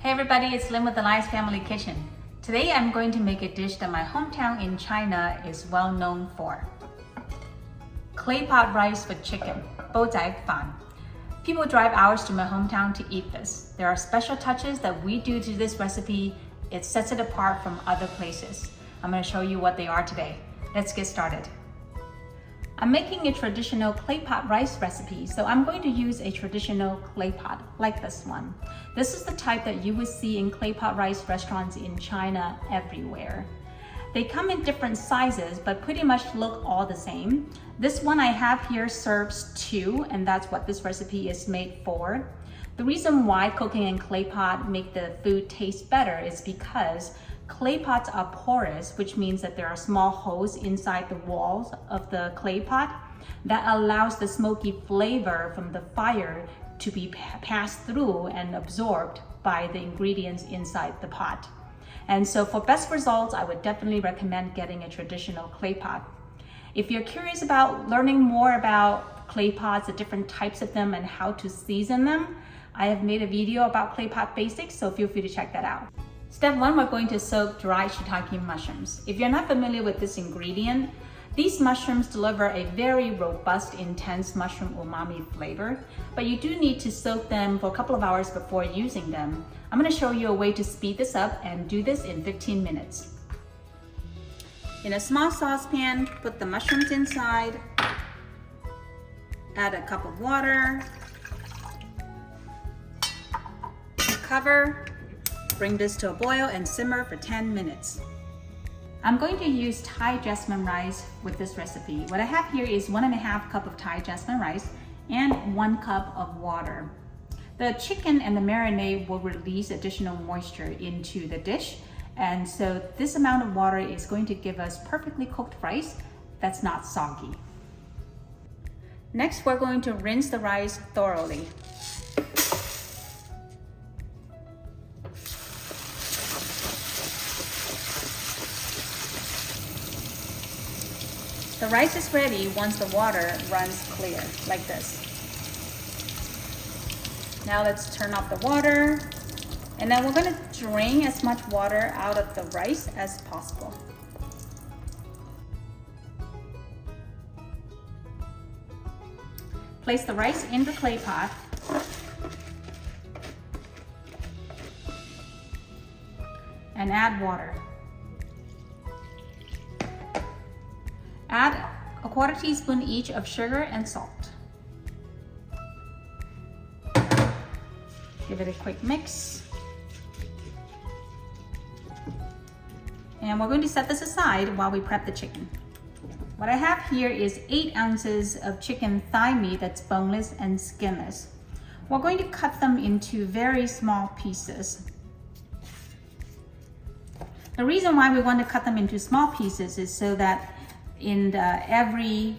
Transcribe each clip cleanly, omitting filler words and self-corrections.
Hey everybody, it's Lynn with the Li's Family Kitchen. Today I'm going to make a dish that my hometown in China is well known for. Clay pot rice with chicken, bo zai fan. People drive hours to my hometown to eat this. There are special touches that we do to this recipe. It sets it apart from other places. I'm going to show you what they are today. Let's get started. I'm making a traditional clay pot rice recipe, so I'm going to use a traditional clay pot like this one. This is the type that you would see in clay pot rice restaurants in China everywhere. They come in different sizes, but pretty much look all the same. This one I have here serves two, and that's what this recipe is made for. The reason why cooking in clay pot make the food taste better is because clay pots are porous, which means that there are small holes inside the walls of the clay pot that allows the smoky flavor from the fire to be passed through and absorbed by the ingredients inside the pot. And so for best results, I would definitely recommend getting a traditional clay pot. If you're curious about learning more about clay pots, the different types of them and how to season them, I have made a video about clay pot basics, so feel free to check that out. Step 1, we're going to soak dried shiitake mushrooms. If you're not familiar with this ingredient, these mushrooms deliver a very robust, intense mushroom umami flavor, but you do need to soak them for a couple of hours before using them. I'm going to show you a way to speed this up and do this in 15 minutes. In a small saucepan, put the mushrooms inside, add a cup of water, cover, bring this to a boil and simmer for 10 minutes. I'm going to use Thai Jasmine rice with this recipe. What I have here is 1.5 cup of Thai Jasmine rice and 1 cup of water. The chicken and the marinade will release additional moisture into the dish, and so this amount of water is going to give us perfectly cooked rice that's not soggy. Next, we're going to rinse the rice thoroughly. The rice is ready once the water runs clear, like this. Now let's turn off the water, and then we're going to drain as much water out of the rice as possible. Place the rice in the clay pot. And add water. Add a 1/4 teaspoon each of sugar and salt. Give it a quick mix. And we're going to set this aside while we prep the chicken. What I have here is 8 ounces of chicken thigh meat that's boneless and skinless. We're going to cut them into very small pieces. The reason why we want to cut them into small pieces is so that in every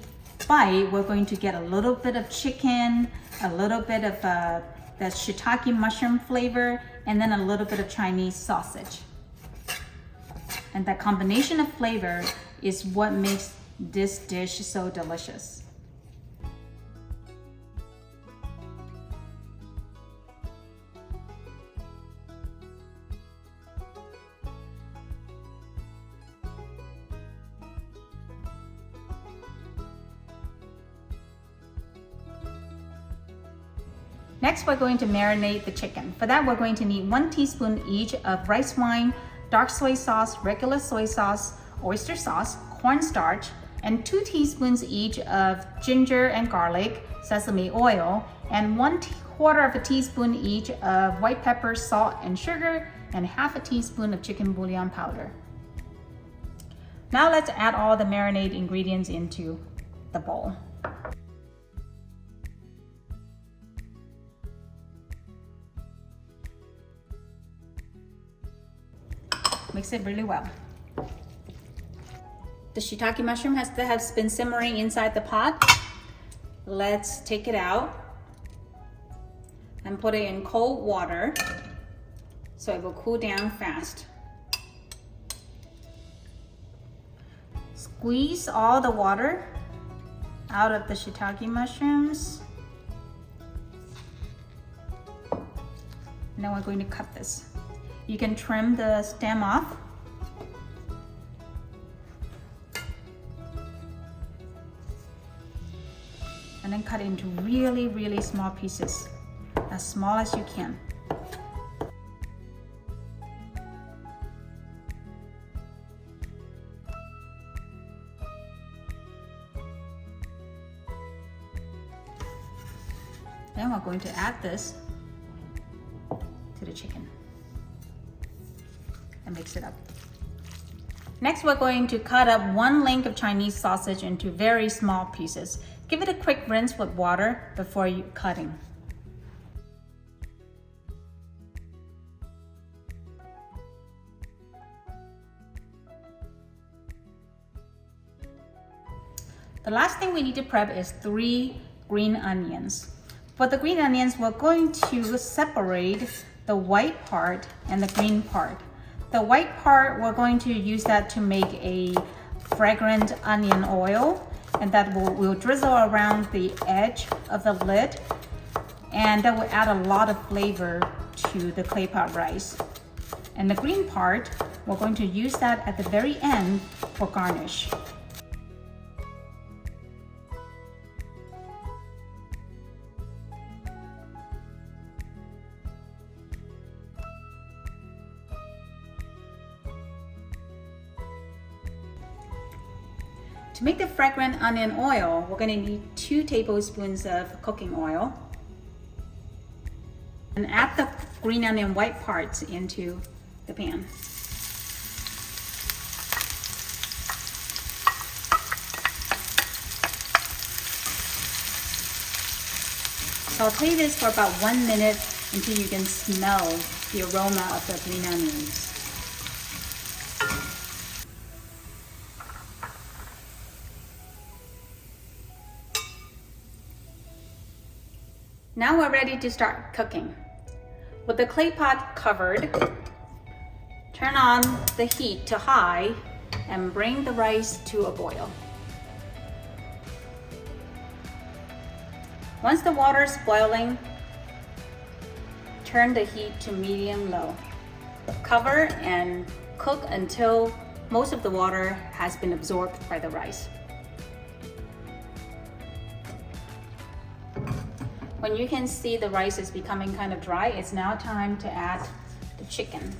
bite, we're going to get a little bit of chicken, a little bit of the shiitake mushroom flavor, and then a little bit of Chinese sausage. And that combination of flavor is what makes this dish so delicious. Next, we're going to marinate the chicken. For that, we're going to need 1 teaspoon each of rice wine, dark soy sauce, regular soy sauce, oyster sauce, cornstarch, and 2 teaspoons each of ginger and garlic, sesame oil, and 1/4 teaspoon each of white pepper, salt, and sugar, and 1/2 teaspoon of chicken bouillon powder. Now let's add all the marinade ingredients into the bowl. Mix it really well. The shiitake mushroom has been simmering inside the pot. Let's take it out and put it in cold water so it will cool down fast. Squeeze all the water out of the shiitake mushrooms. Now we're going to cut this. You can trim the stem off. And then cut it into really, really small pieces, as small as you can. Then we're going to add this to the chicken and mix it up. Next, we're going to cut up 1 link of Chinese sausage into very small pieces. Give it a quick rinse with water before cutting. The last thing we need to prep is 3 green onions. For the green onions, we're going to separate the white part and the green part. The white part, we're going to use that to make a fragrant onion oil, and that will drizzle around the edge of the lid, and that will add a lot of flavor to the clay pot rice. And the green part, we're going to use that at the very end for garnish. To make the fragrant onion oil, we're going to need 2 tablespoons of cooking oil. And add the green onion white parts into the pan. Saute this for about 1 minute until you can smell the aroma of the green onions. Now we're ready to start cooking. With the clay pot covered, turn on the heat to high and bring the rice to a boil. Once the water is boiling, turn the heat to medium-low. Cover and cook until most of the water has been absorbed by the rice. When you can see the rice is becoming kind of dry, it's now time to add the chicken.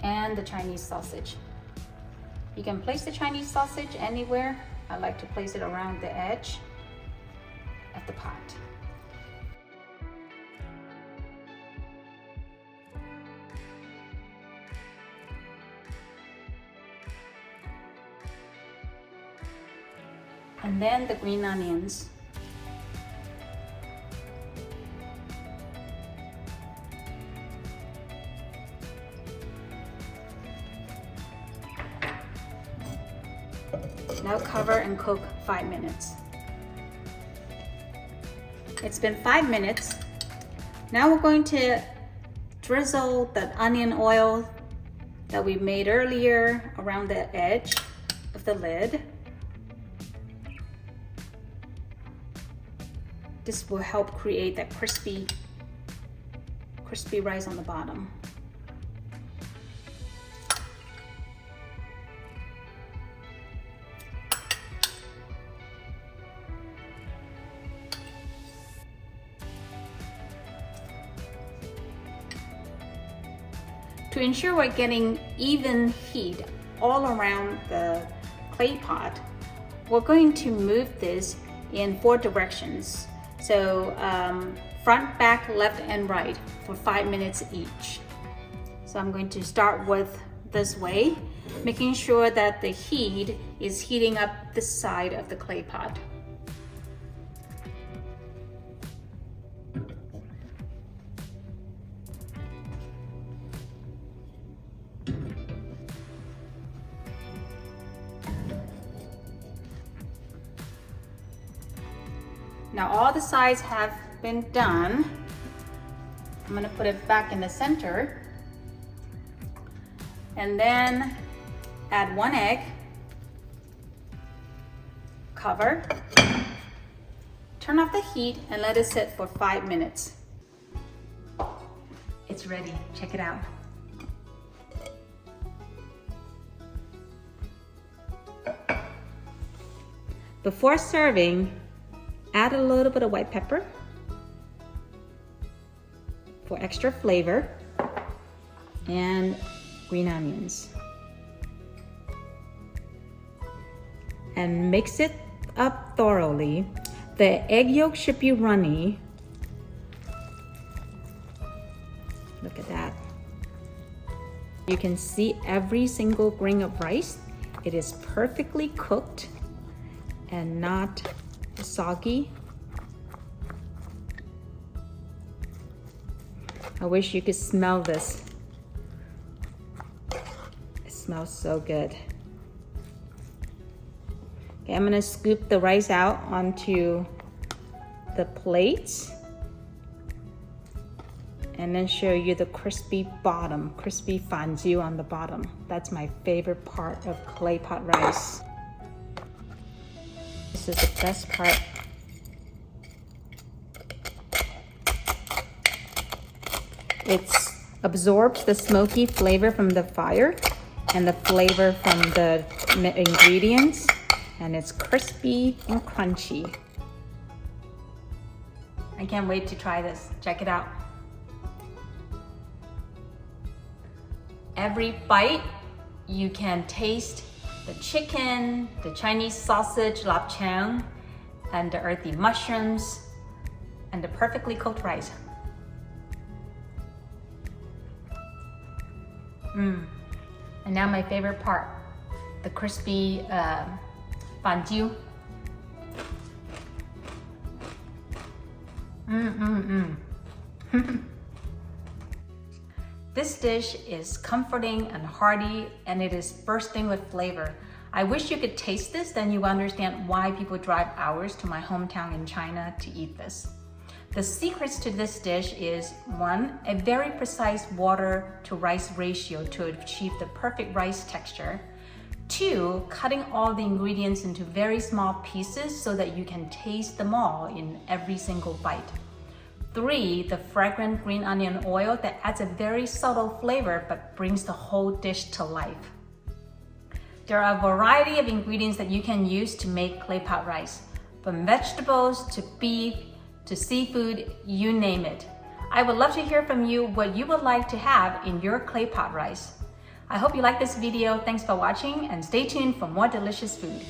And the Chinese sausage. You can place the Chinese sausage anywhere. I like to place it around the edge of the pot. And then the green onions. Now cover and cook 5 minutes. It's been 5 minutes. Now we're going to drizzle the onion oil that we made earlier around the edge of the lid. This will help create that crispy rice on the bottom. To ensure we're getting even heat all around the clay pot, we're going to move this in 4 directions. So front, back, left, and right for 5 minutes each. So I'm going to start with this way, making sure that the heat is heating up the side of the clay pot. Now all the sides have been done. I'm going to put it back in the center and then add 1 egg Cover. Turn off the heat and let it sit for 5 minutes. It's ready. Check it out. Before serving, add a little bit of white pepper for extra flavor and green onions. And mix it up thoroughly. The egg yolk should be runny. Look at that. You can see every single grain of rice. It is perfectly cooked and not soggy. I wish you could smell this. It smells so good. Okay, I'm gonna scoop the rice out onto the plates and then show you the crispy bottom, crispy fondue on the bottom. That's my favorite part of clay pot rice. This is the best part. It absorbs the smoky flavor from the fire and the flavor from the ingredients, and it's crispy and crunchy. I can't wait to try this. Check it out. Every bite, you can taste the chicken, the Chinese sausage, lapchang, and the earthy mushrooms, and the perfectly cooked rice. And now my favorite part, the crispy fondue. This dish is comforting and hearty, and it is bursting with flavor. I wish you could taste this, then you understand why people drive hours to my hometown in China to eat this. The secrets to this dish is 1, a very precise water to rice ratio to achieve the perfect rice texture. 2, cutting all the ingredients into very small pieces so that you can taste them all in every single bite. 3, the fragrant green onion oil that adds a very subtle flavor but brings the whole dish to life. There are a variety of ingredients that you can use to make clay pot rice, from vegetables to beef to seafood, you name it. I would love to hear from you what you would like to have in your clay pot rice. I hope you like this video. Thanks for watching and stay tuned for more delicious food.